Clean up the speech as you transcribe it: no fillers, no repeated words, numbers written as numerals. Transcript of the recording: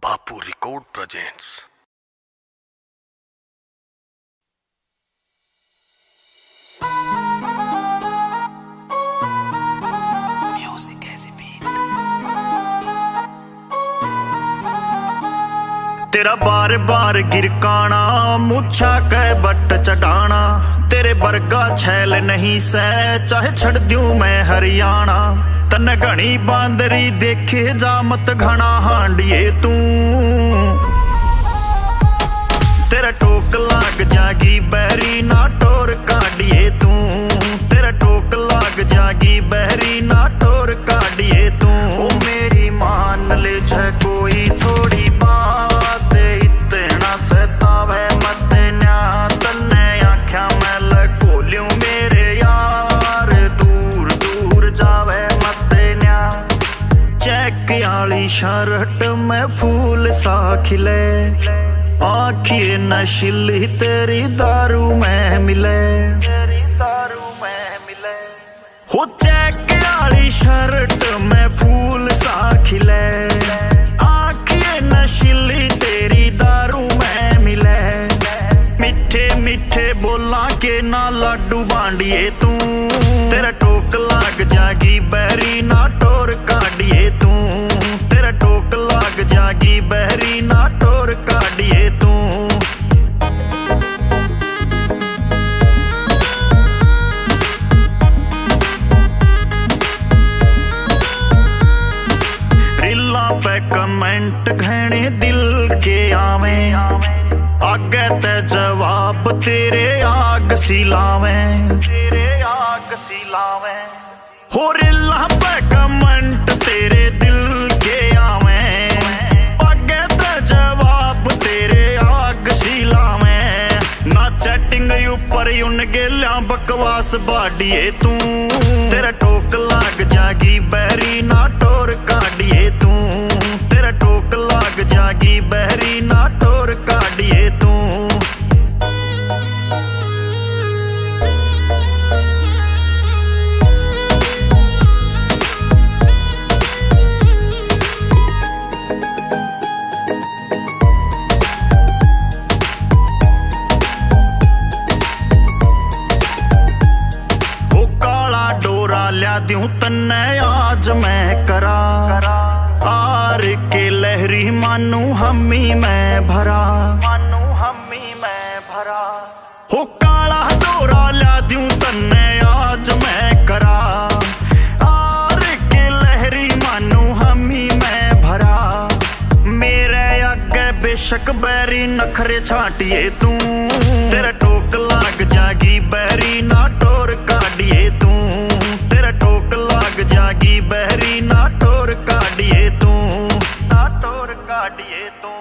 बापू record presents. Music ऐसी beat. तेरा बार बार गिरकाना, मुच्छा कह बट चढ़ाना, तेरे बरगा छैल नहीं सह, चाहे छड़ दूं मैं हरियाणा। तन घनी बांदरी देखे जा मत घना हांडिए तू, तेरा टोक लाग जागी बहरी ना टोर काटिए तू, तेरा टोक लाग जागी बहरी ना टोर काटिए तू। ओ मेरी मान ले छ कोई थोड़ी बात, इतना सतावे मत न्या, तन्ने आख्या मैं लकोल्यूं मेरे यार, दूर दूर जावे मत न्या। चेक आली शर्ट में फूल सा खिले, आखिए नशीली तेरी दारू में मिले, तेरी दारू में मिले। हो चेक आली शर्ट में फूल सा खिले, आखिए नशीली तेरी दारू में मिले। मिठे मिठे बोला के ना लाडू बांडिए तू, तेरा टोक लाग जागी बहरी ना टोर काटिए तू, तेरा टोक लाग जागी बहरी ना टोर काटिए तू। रिला पे कमेंट घने दिल के आवे, आगे ते जवाब तेरे आग सिलावे, तेरे आग सिलावे। हो रिला पे कमेंट तेरे दिल के आवे, आगे ते जवाब तेरे आग सिलावे। ना चैटिंग ऊपर उन गेल्या बकवास बाडिए तू, तेरा टोक लाग जागी बहरी ना टोर काटिए तू, तेरा टोक लाग जागी बहरी ना टोर काटिए तू। ल्या दूं तन्ने आज मैं करा, आर के लहरी मानू हमी मैं भरा, मानू हमी मैं भरा। हो काला डोरा ल्या दूं तन्ने आज मैं करा, आर के लहरी मानू हमी मैं भरा। मेरे आगे बेशक बैरी नखरे छाटिए तू, तेरा टोक लाग जागी बहरी ना टोर काटिए तू, तेरा टोक लाग जागी बहरी ना टोर काटिए तू, ना टोर काटिए तू।